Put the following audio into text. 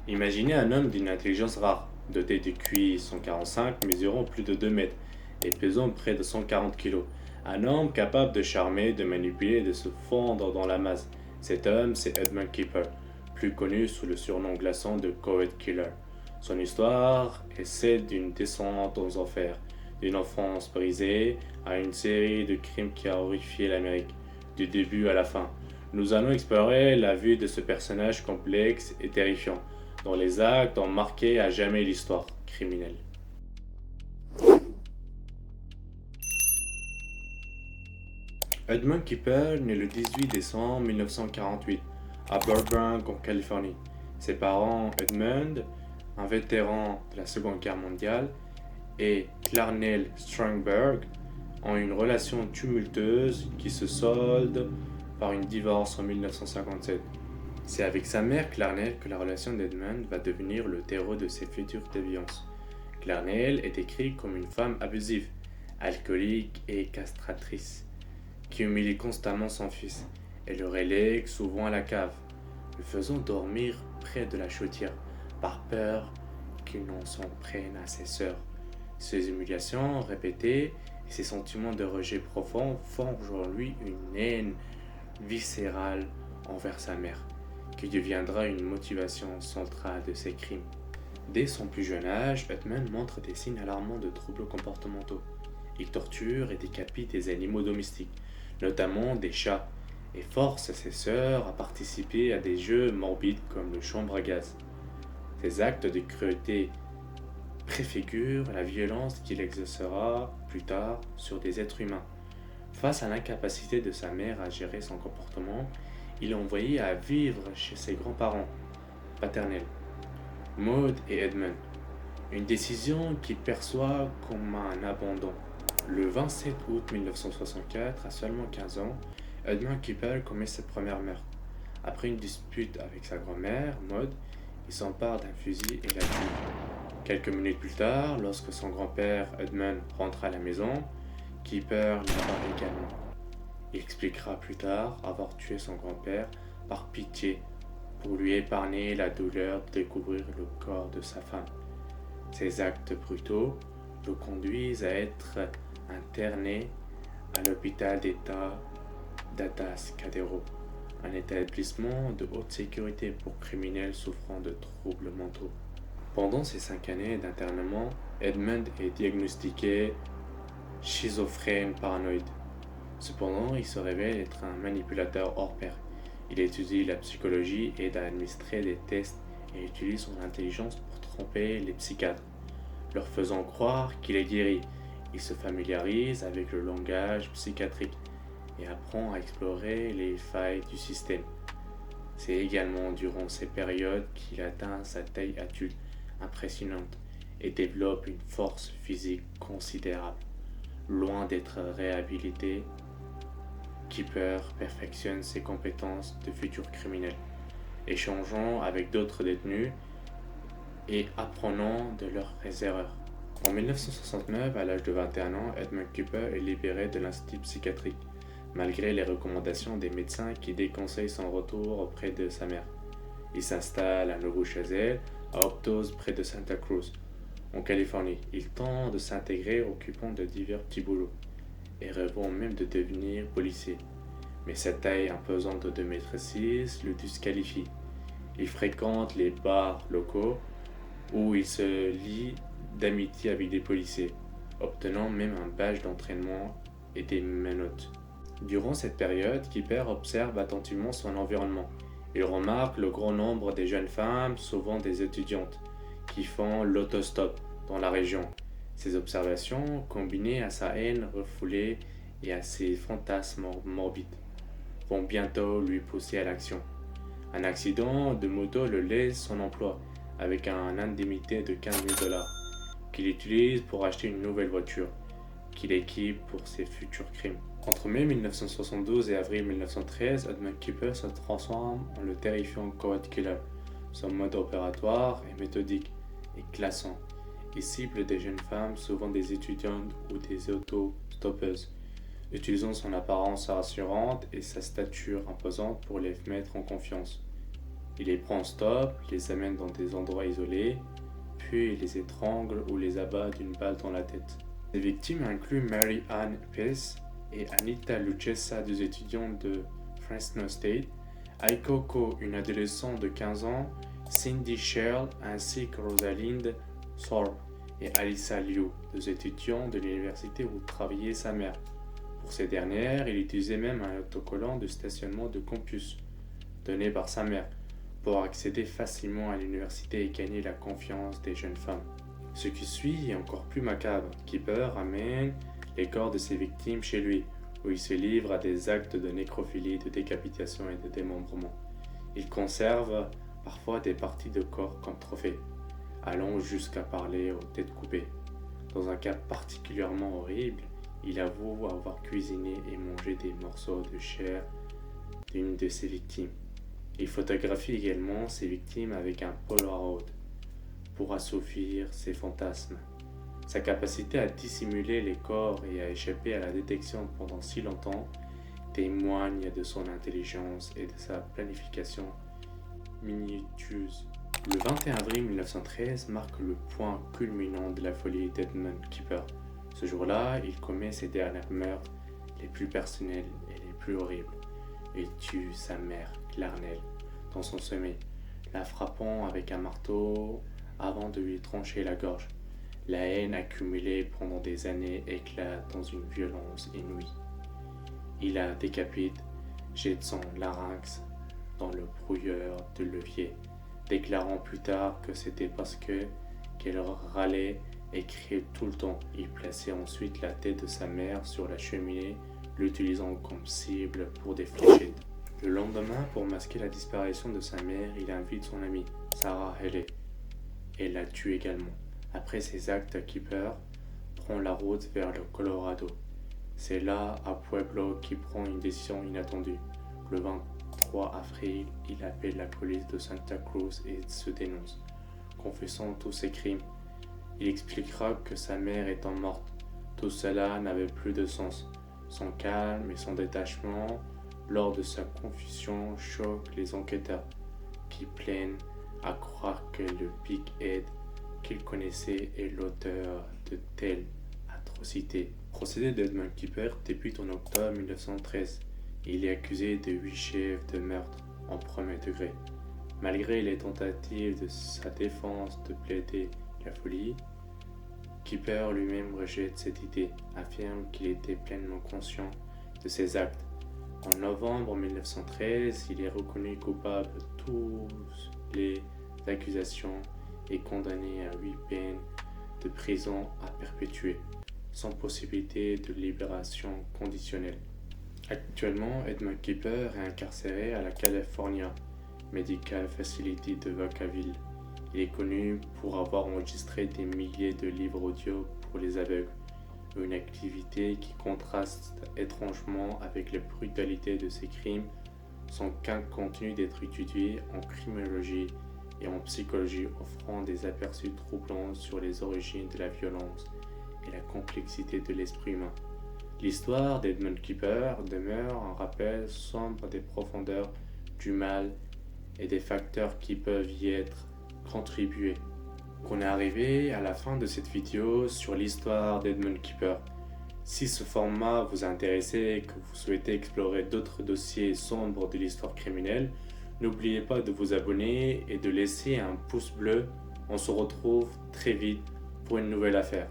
Imaginez un homme d'une intelligence rare, doté de QI 145, mesurant plus de 2 mètres et pesant près de 140 kilos. Un homme capable de charmer, de manipuler et de se fondre dans la masse. Cet homme, c'est Edmund Keeper, plus connu sous le surnom glaçant de Coed Killer. Son histoire est celle d'une descente aux enfers, d'une enfance brisée à une série de crimes qui a horrifié l'Amérique, du début à la fin. Nous allons explorer la vie de ce personnage complexe et terrifiant dont les actes ont marqué à jamais l'histoire criminelle. Edmund Keeper naît le 18 décembre 1948 à Burbank en Californie. Ses parents, Edmund, un vétéran de la Seconde Guerre mondiale, et Clarnell Strangberg, ont une relation tumultueuse qui se solde par une divorce en 1957. C'est avec sa mère Clarnell que la relation d'Edmund va devenir le terreau de ses futures déviances. Clarnell est décrite comme une femme abusive, alcoolique et castratrice, qui humilie constamment son fils et le relègue souvent à la cave, le faisant dormir près de la chaudière par peur qu'il n'en s'en prenne à ses sœurs. Ces humiliations répétées et ses sentiments de rejet profond forgent en lui une haine viscérale envers sa mère, qui deviendra une motivation centrale de ses crimes. Dès son plus jeune âge, Edmund montre des signes alarmants de troubles comportementaux. Il torture et décapite des animaux domestiques, notamment des chats, et force ses sœurs à participer à des jeux morbides comme le chambre à gaz. Ces actes de cruauté préfigurent la violence qu'il exercera plus tard sur des êtres humains. Face à l'incapacité de sa mère à gérer son comportement, il est envoyé à vivre chez ses grands-parents paternels, Maud et Edmund, une décision qu'il perçoit comme un abandon. Le 27 août 1964, à seulement 15 ans, Edmund Keeper commet ses premières meurtres. Après une dispute avec sa grand-mère, Maud, il s'empare d'un fusil et la tue. Quelques minutes plus tard, lorsque son grand-père Edmund rentre à la maison, Keeper l'abat également. Il expliquera plus tard avoir tué son grand-père par pitié pour lui épargner la douleur de découvrir le corps de sa femme. Ces actes brutaux le conduisent à être interné à l'hôpital d'État d'Atascadero, un établissement de haute sécurité pour criminels souffrant de troubles mentaux. Pendant ces 5 années d'internement, Edmund est diagnostiqué schizophrène paranoïde. Cependant, il se révèle être un manipulateur hors pair. Il étudie la psychologie, aide à administrer des tests et utilise son intelligence pour tromper les psychiatres, leur faisant croire qu'il est guéri. Il se familiarise avec le langage psychiatrique et apprend à explorer les failles du système. C'est également durant ces périodes qu'il atteint sa taille adulte impressionnante et développe une force physique considérable. Loin d'être réhabilité, Keeper perfectionne ses compétences de futur criminel, échangeant avec d'autres détenus et apprenant de leurs erreurs. En 1969, à l'âge de 21 ans, Edmund Keeper est libéré de l'institut psychiatrique, malgré les recommandations des médecins qui déconseillent son retour auprès de sa mère. Il s'installe à nouveau chez elle, à Optos près de Santa Cruz, en Californie. Il tente de s'intégrer, occupant de divers petits boulots, et rêvant même de devenir policier. Mais sa taille imposante de 2,6 m le disqualifie. Il fréquente les bars locaux où il se lie d'amitié avec des policiers, obtenant même un badge d'entraînement et des menottes. Durant cette période, Keeper observe attentivement son environnement. Il remarque le grand nombre des jeunes femmes, souvent des étudiantes, qui font l'autostop dans la région. Ces observations, combinées à sa haine refoulée et à ses fantasmes morbides, vont bientôt lui pousser à l'action. Un accident de moto le laisse son emploi, avec un indemnité de 15 000 dollars, qu'il utilise pour acheter une nouvelle voiture, qu'il équipe pour ses futurs crimes. Entre mai 1972 et avril 1913, Edmund Keeper se transforme en le terrifiant Coed Killer. Son mode opératoire est méthodique et glaçant. Il cible des jeunes femmes, souvent des étudiantes ou des auto-stoppeuses, utilisant son apparence rassurante et sa stature imposante pour les mettre en confiance. Il les prend en stop, il les amène dans des endroits isolés, puis il les étrangle ou les abat d'une balle dans la tête. Les victimes incluent Mary Ann Peace et Anita Lucchesa, deux étudiantes de Fresno State, Aiko Ko, une adolescente de 15 ans, Cindy Sherrill ainsi que Rosalind Thorpe et Alyssa Liu, deux étudiants de l'université où travaillait sa mère. Pour ces dernières, il utilisait même un autocollant de stationnement de campus, donné par sa mère, pour accéder facilement à l'université et gagner la confiance des jeunes femmes. Ce qui suit est encore plus macabre. Keeper amène les corps de ses victimes chez lui, où il se livre à des actes de nécrophilie, de décapitation et de démembrement. Il conserve parfois des parties de corps comme trophées, allant jusqu'à parler aux têtes coupées. Dans un cas particulièrement horrible, il avoue avoir cuisiné et mangé des morceaux de chair d'une de ses victimes. Il photographie également ses victimes avec un Polaroid pour assouvir ses fantasmes. Sa capacité à dissimuler les corps et à échapper à la détection pendant si longtemps témoigne de son intelligence et de sa planification minutieuse. Le 21 avril 1913 marque le point culminant de la folie d'Edmund Keeper. Ce jour-là, il commet ses derniers meurtres les plus personnels et les plus horribles. Il tue sa mère, Clarnell, dans son sommeil, la frappant avec un marteau avant de lui trancher la gorge. La haine accumulée pendant des années éclate dans une violence inouïe. Il la décapite, jette son larynx dans le brouilleur de levier, déclarant plus tard que c'était parce qu'elle râlait et criait tout le temps. Il plaçait ensuite la tête de sa mère sur la cheminée, l'utilisant comme cible pour des fléchettes. Le lendemain, pour masquer la disparition de sa mère, il invite son amie, Sarah Haley, et la tue également. Après ces actes, Keeper prend la route vers le Colorado. C'est là, à Pueblo, qu'il prend une décision inattendue. Le 23 avril, il appelle la police de Santa Cruz et se dénonce, confessant tous ses crimes. Il expliquera que sa mère étant morte, tout cela n'avait plus de sens. Son calme et son détachement lors de sa confession choquent les enquêteurs, qui plaignent à croire que le Big Ed qu'il connaissait est l'auteur de telles atrocités. Le procédé d'Edmund Keeper débute en octobre 1913. Il est accusé de 8 chefs de meurtre en premier degré. Malgré les tentatives de sa défense de plaider la folie, Keeper lui-même rejette cette idée, affirme qu'il était pleinement conscient de ses actes. En novembre 1913, il est reconnu coupable de toutes les accusations et condamné à 8 peines de prison à perpétuer, sans possibilité de libération conditionnelle. Actuellement, Edmund Keeper est incarcéré à la California Medical Facility de Vacaville. Il est connu pour avoir enregistré des milliers de livres audio pour les aveugles, une activité qui contraste étrangement avec la brutalité de ses crimes, sans qu'un continue d'être étudié en criminologie et en psychologie, offrant des aperçus troublants sur les origines de la violence et la complexité de l'esprit humain. L'histoire d'Edmund Keeper demeure un rappel sombre des profondeurs du mal et des facteurs qui peuvent y être contribués. On est arrivé à la fin de cette vidéo sur l'histoire d'Edmund Keeper. Si ce format vous a intéressé et que vous souhaitez explorer d'autres dossiers sombres de l'histoire criminelle, n'oubliez pas de vous abonner et de laisser un pouce bleu. On se retrouve très vite pour une nouvelle affaire.